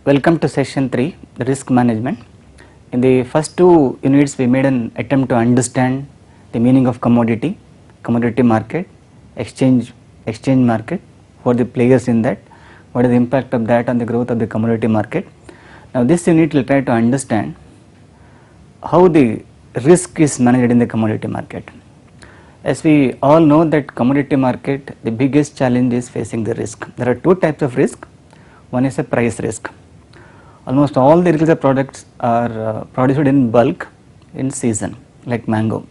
Welcome to session 3, the risk management. In the first two units we made an attempt to understand the meaning of commodity market, exchange market, what are the players in that, what is the impact of that on the growth of the commodity market. Now this unit will try to understand how the risk is managed in the commodity market. As we all know that commodity market, the biggest challenge is facing the risk. There are two types of risk. One is a price risk. Almost all the agricultural products are produced in bulk in season, like mango.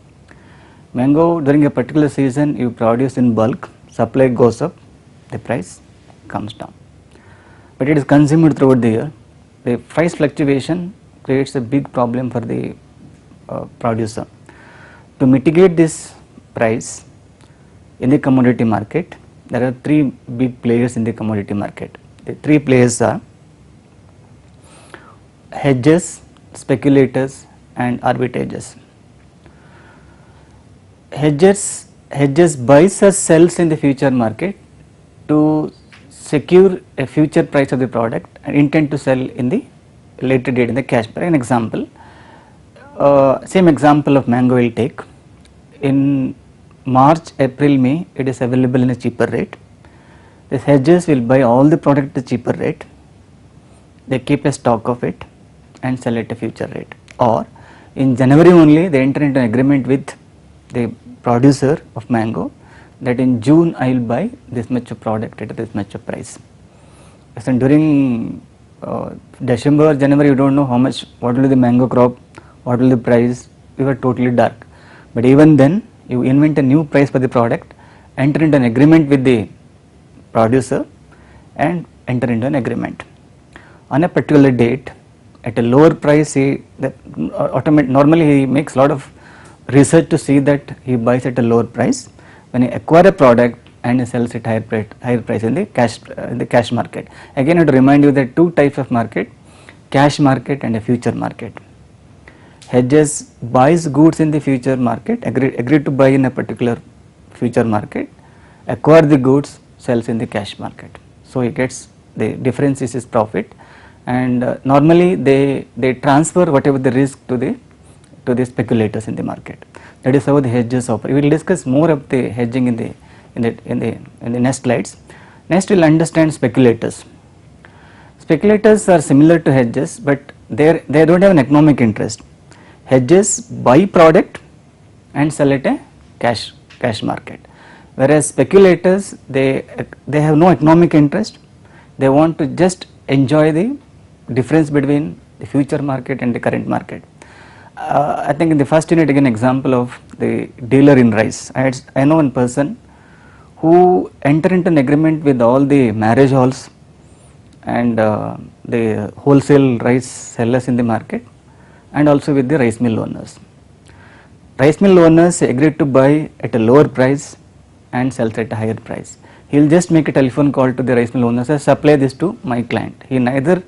Mango during a particular season you produce in bulk, supply goes up, the price comes down. But it is consumed throughout the year. The price fluctuation creates a big problem for the producer. To mitigate this price in the commodity market, there are three big players in the commodity market. The three players are hedgers, speculators and arbitrageurs. Hedgers buys or sells in the future market to secure a future price of the product and intend to sell in the later date in the cash. For an example, same example of mango will take. In March, April, May it is available in a cheaper rate. The hedgers will buy all the product at a cheaper rate. They keep a stock of it and sell at a future rate. Or in January only they enter into an agreement with the producer of mango that in June I will buy this much of product at this much of price. So during December, January you do not know how much, what will be the mango crop, what will be the price, you are totally dark. But even then you invent a new price for the product, enter into an agreement with the producer and enter into an agreement. On a particular date at a lower price, normally he makes a lot of research to see that he buys at a lower price. When he acquire a product and he sells at higher price in the cash market. Again I have to remind you that two types of market, cash market and a future market. Hedgers buys goods in the future market, agree to buy in a particular future market, acquire the goods, sells in the cash market. So he gets the difference is his profit, and normally they transfer whatever the risk to the speculators in the market. That is how the hedgers operate. We will discuss more of the hedging in the next slides. Next we will understand speculators. Speculators are similar to hedgers, but they do not have an economic interest. Hedgers buy product and sell at a cash market, whereas speculators they have no economic interest. They want to just enjoy the difference between the future market and the current market. I think in the first unit again example of the dealer in rice. I know one person who entered into an agreement with all the marriage halls and the wholesale rice sellers in the market, and also with the rice mill owners. Rice mill owners agreed to buy at a lower price and sells at a higher price. He will just make a telephone call to the rice mill owners and supply this to my client. He neither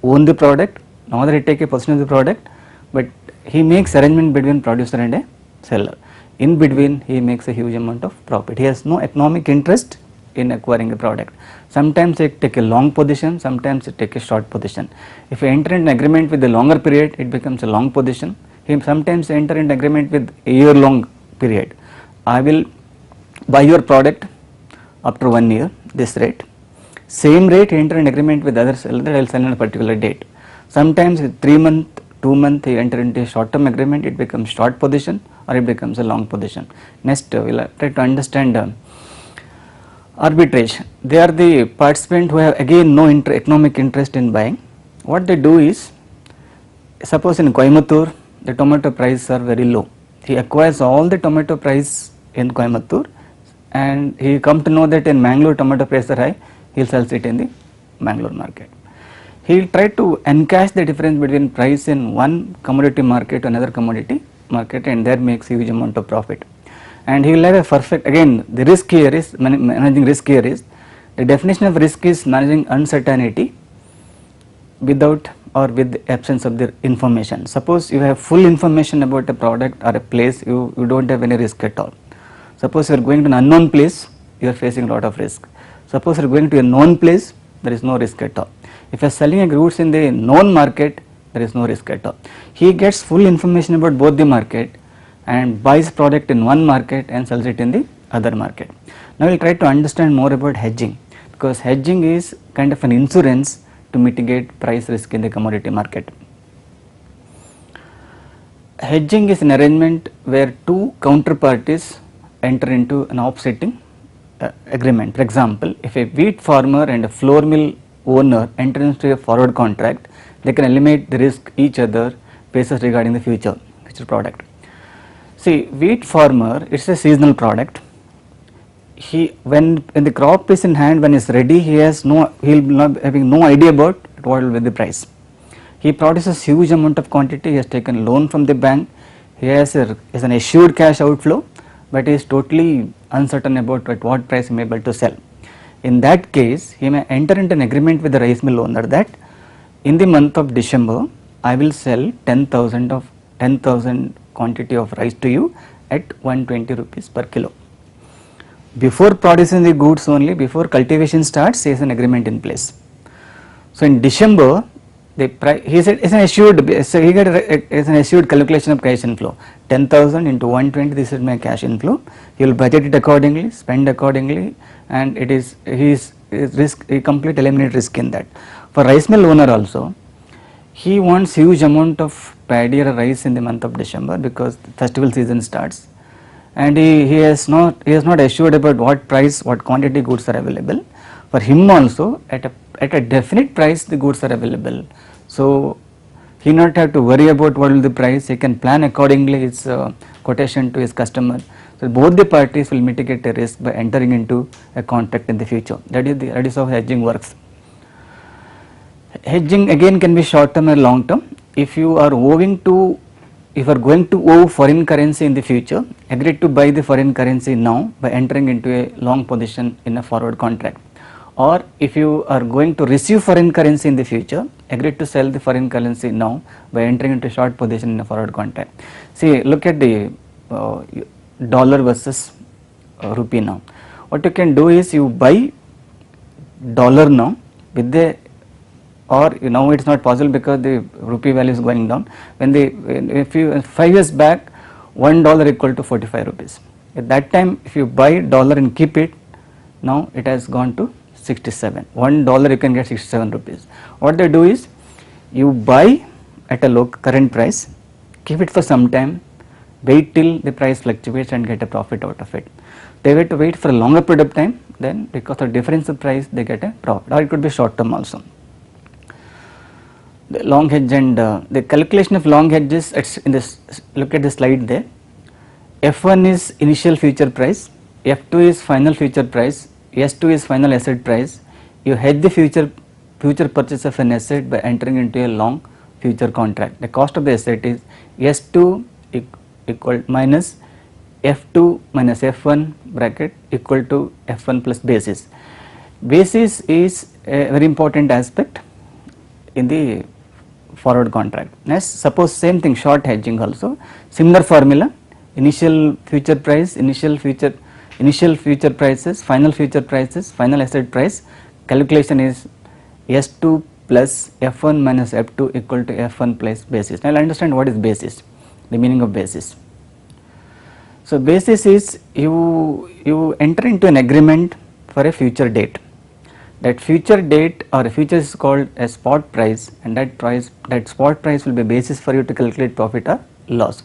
own the product, nor he take a possession of the product, but he makes arrangement between producer and a seller. In between he makes a huge amount of profit. He has no economic interest in acquiring a product. Sometimes they take a long position, sometimes they take a short position. If you enter an agreement with a longer period, it becomes a long position. He sometimes enter an agreement with a year long period. I will buy your product after 1 year, this rate. Same rate he enter an agreement with other seller that I will sell on a particular date. Sometimes with 3 month, 2 month he enter into a short term agreement, it becomes short position or it becomes a long position. Next we will try to understand arbitrage. They are the participant who have again no economic interest in buying. What they do is, suppose in Coimbatore the tomato prices are very low. He acquires all the tomato price in Coimbatore and he come to know that in Mangalore tomato prices are high, he will sell it in the Mangalore market. He will try to encash the difference between price in one commodity market to another commodity market, and there makes huge amount of profit. And he will have a perfect, again the risk here is, managing risk here is, the definition of risk is managing uncertainty without or with the absence of the information. Suppose you have full information about a product or a place, you do not have any risk at all. Suppose you are going to an unknown place, you are facing a lot of risk. Suppose you are going to a known place, there is no risk at all. If you are selling a goods in the known market, there is no risk at all. He gets full information about both the market and buys product in one market and sells it in the other market. Now we will try to understand more about hedging, because hedging is kind of an insurance to mitigate price risk in the commodity market. Hedging is an arrangement where two counterparties enter into an offsetting agreement. For example, if a wheat farmer and a flour mill owner enter into a forward contract, they can eliminate the risk each other basis regarding the future product. See, wheat farmer, it's a seasonal product. When the crop is in hand, when it's ready, he'll not having no idea about what will be the price. He produces huge amount of quantity, he has taken loan from the bank, he has an assured cash outflow, but he is totally uncertain about at what price he may be able to sell. In that case, he may enter into an agreement with the rice mill owner that in the month of December, I will sell 10,000 quantity of rice to you at 120 rupees per kilo. Before producing the goods only, before cultivation starts, he has an agreement in place. So in December, the price, he said it's an assured, so he got it's an assured calculation of cash inflow. 10,000 into 120, this is my cash inflow. He will budget it accordingly, spend accordingly, and it is his risk, he complete eliminate risk in that. For rice mill owner also, he wants huge amount of paddy or rice in the month of December because the festival season starts, and he is not assured about what price, what quantity goods are available. For him also, at a definite price the goods are available, so he not have to worry about what will the price. He can plan accordingly his quotation to his customer. So both the parties will mitigate the risk by entering into a contract in the future. That is how hedging works. Hedging again can be short term or long term. If you are going to owe foreign currency in the future, agree to buy the foreign currency now by entering into a long position in a forward contract. Or if you are going to receive foreign currency in the future, agree to sell the foreign currency now by entering into a short position in a forward contract. See, look at the dollar versus rupee now. What you can do is you buy dollar now with the, or now it's not possible because the rupee value is going down. If 5 years back, $1 equal to 45 rupees. At that time, if you buy dollar and keep it, now it has gone to 67. $1 you can get 67 rupees. What they do is you buy at a low current price, keep it for some time, wait till the price fluctuates and get a profit out of it. They wait to wait for a longer period of time, then because of difference of price they get a profit, or it could be short term also. The long hedge and the calculation of long hedges, in this, look at the slide there. F1 is initial future price, F2 is final future price, S2 is final asset price. You hedge the future purchase of an asset by entering into a long future contract. The cost of the asset is S2 equal minus F2 minus F1 bracket equal to F1 plus basis. Basis is a very important aspect in the forward contract. Next, suppose same thing, short hedging also, similar formula, initial future price, initial future prices, final future prices, final asset price. Calculation is S2 plus F1 minus F2 equal to F1 plus basis. Now, I will understand what is basis, the meaning of basis. So, basis is you enter into an agreement for a future date. That future date or a future is called a spot price, and that spot price will be basis for you to calculate profit or loss.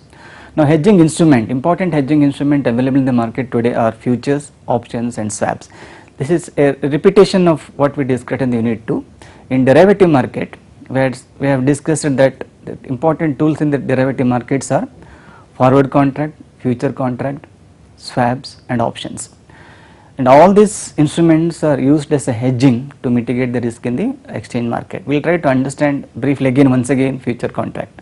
Now, hedging instrument, important hedging instrument available in the market today are futures, options and swaps. This is a repetition of what we discussed in the unit 2. In derivative market, we have discussed that the important tools in the derivative markets are forward contract, future contract, swaps and options. And all these instruments are used as a hedging to mitigate the risk in the exchange market. We will try to understand briefly once again future contract.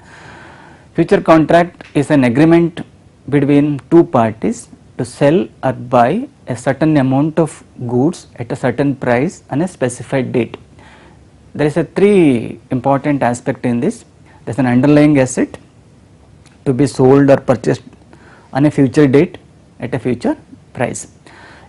Future contract is an agreement between two parties to sell or buy a certain amount of goods at a certain price on a specified date. There is a three important aspect in this. There is an underlying asset to be sold or purchased on a future date at a future price.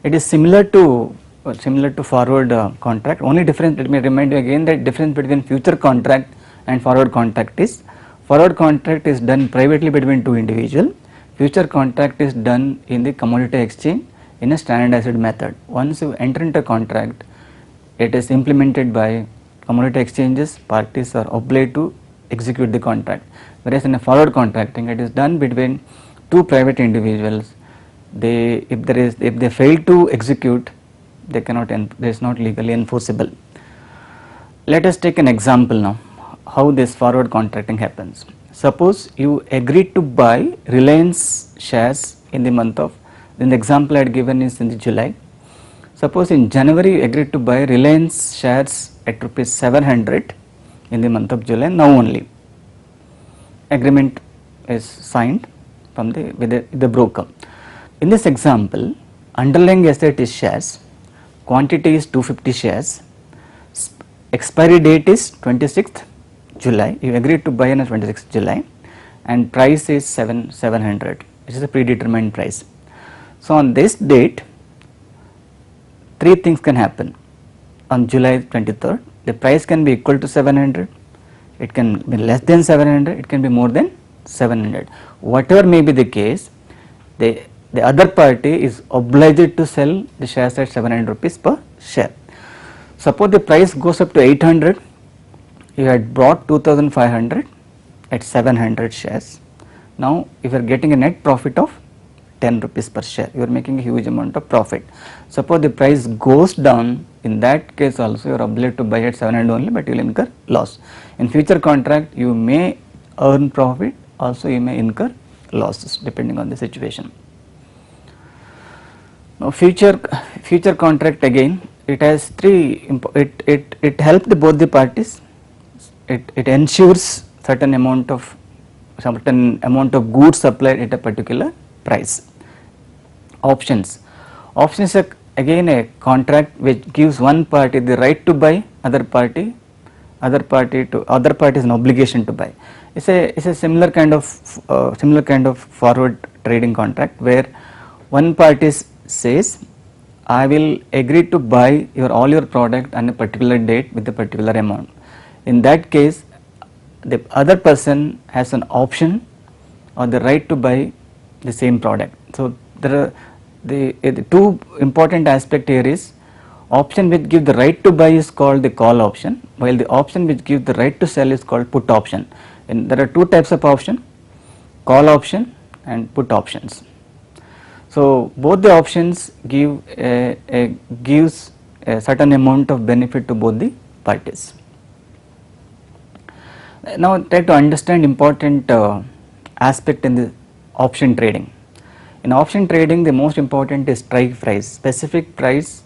It is similar to similar to forward contract. Only difference, let me remind you again, that difference between future contract and forward contract is, forward contract is done privately between two individuals, future contract is done in the commodity exchange in a standardized method. Once you enter into a contract, it is implemented by commodity exchanges, parties are obliged to execute the contract, whereas in a forward contracting it is done between two private individuals. They, if they fail to execute, they cannot, there is not legally enforceable. Let us take an example now how this forward contracting happens. Suppose you agreed to buy Reliance shares in the month of, in the example I had given is in the July. Suppose in January you agreed to buy Reliance shares at rupees 700 in the month of July. Now only agreement is signed from the, with the broker. In this example, underlying asset is shares, quantity is 250 shares, expiry date is 26th July, you agreed to buy on 26th July, and price is 700, which is a predetermined price. So on this date, three things can happen. On July 23rd, the price can be equal to 700, it can be less than 700, it can be more than 700. Whatever may be the case, the other party is obliged to sell the shares at 700 rupees per share. Suppose the price goes up to 800, you had bought 2500 at 700 shares. Now if you are getting a net profit of 10 rupees per share, you are making a huge amount of profit. Suppose the price goes down, in that case also you are obliged to buy at 700 only, but you will incur loss. In future contract you may earn profit, also you may incur losses depending on the situation. Now future contract, again it has three, it helps both the parties. It ensures certain amount of goods supplied at a particular price. Options is again a contract which gives one party the right to buy, other party is an obligation to buy. It's a similar kind of forward trading contract, where one party says, I will agree to buy all your product on a particular date with a particular amount. In that case, the other person has an option or the right to buy the same product. So there are the two important aspect here is, option which give the right to buy is called the call option, while the option which gives the right to sell is called put option. And there are two types of option, call option and put options. So both the options gives a certain amount of benefit to both the parties. Now try to understand important aspect in the option trading. In option trading, the most important is strike price, specific price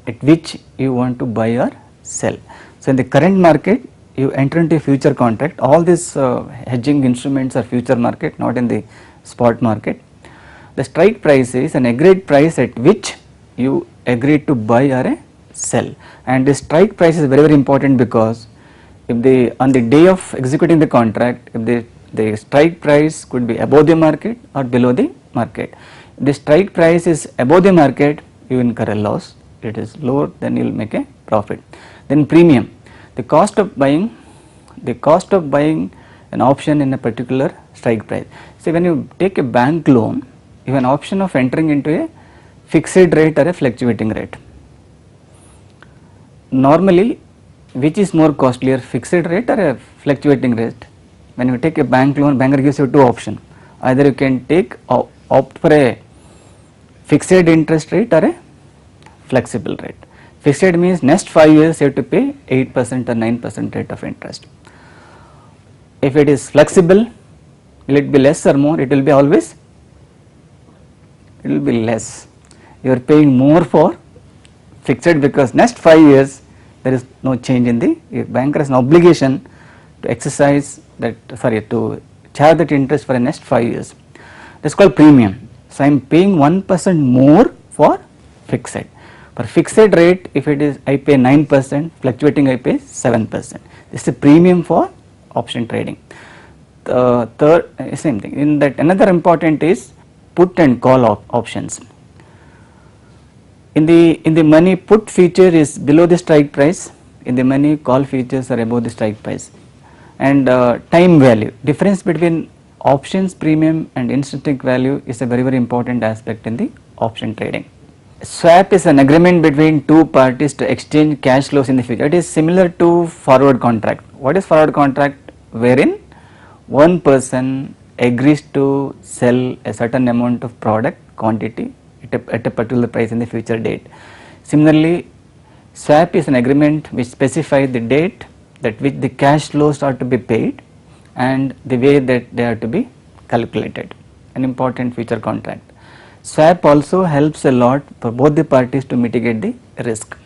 at which you want to buy or sell. So in the current market, you enter into a future contract. All these hedging instruments are future market, not in the spot market. The strike price is an agreed price at which you agree to buy or sell, and the strike price is very important, because if on the day of executing the contract, if the strike price could be above the market or below the market. If the strike price is above the market, you incur a loss. It is lower, then you will make a profit. Then premium, the cost of buying an option in a particular strike price. See, when you take a bank loan, you have an option of entering into a fixed rate or a fluctuating rate. Normally, which is more costlier, fixed rate or a fluctuating rate? When you take a bank loan, banker gives you two options. Either you can opt for a fixed interest rate or a flexible rate. Fixed means next 5 years you have to pay 8% or 9% rate of interest. If it is flexible, will it be less or more? It will be always, it will be less. You are paying more for fixed because next 5 years there is no change in the, banker has an obligation to exercise that, to charge that interest for the next 5 years. That is called premium. So I am paying 1% more for fixed. For fixed rate, if it is I pay 9%, fluctuating I pay 7%. This is a premium for option trading. The third, same thing. In that, another important is put and call options. In the money put feature is below the strike price, in the money call features are above the strike price. And time value, difference between options premium and intrinsic value is a very important aspect in the option trading. Swap is an agreement between two parties to exchange cash flows in the future. It is similar to forward contract. What is forward contract? Wherein one person agrees to sell a certain amount of product quantity at a particular price in the future date. Similarly, swap is an agreement which specifies the date that which the cash flows are to be paid and the way that they are to be calculated, an important future contract. Swap also helps a lot for both the parties to mitigate the risk.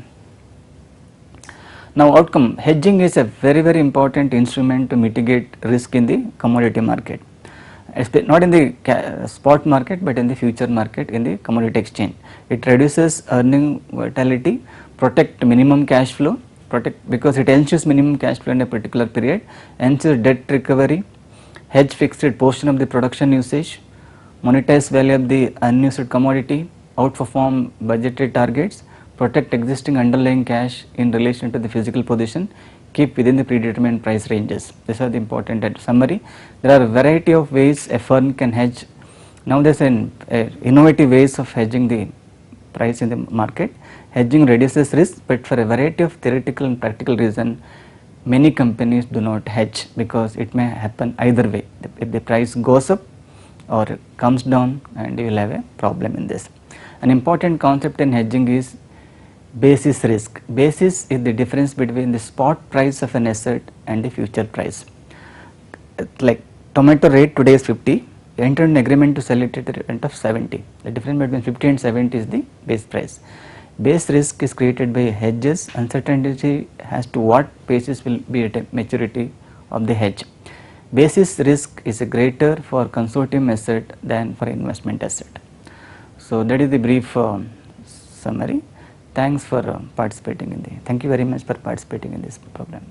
Now outcome, hedging is a very important instrument to mitigate risk in the commodity market, not in the spot market but in the future market, in the commodity exchange. It reduces earning volatility, protect minimum cash flow, because it ensures minimum cash flow in a particular period, ensures debt recovery, hedge fixed portion of the production usage, monetize value of the unused commodity, outperform budgetary targets, protect existing underlying cash in relation to the physical position, keep within the predetermined price ranges. These are the important summary. There are a variety of ways a firm can hedge. Now there is an innovative ways of hedging the price in the market. Hedging reduces risk, but for a variety of theoretical and practical reason, many companies do not hedge because it may happen either way. If the price goes up or comes down, and you will have a problem in this. An important concept in hedging is basis risk. Basis is the difference between the spot price of an asset and the future price. Like tomato rate today is 50, you enter an agreement to sell it at the rate of 70. The difference between 50 and 70 is the base price. Base risk is created by hedges. Uncertainty as to what basis will be at a maturity of the hedge. Basis risk is greater for consortium asset than for investment asset. So that is the brief summary. Thanks for participating in the. Thank you very much for participating in this program.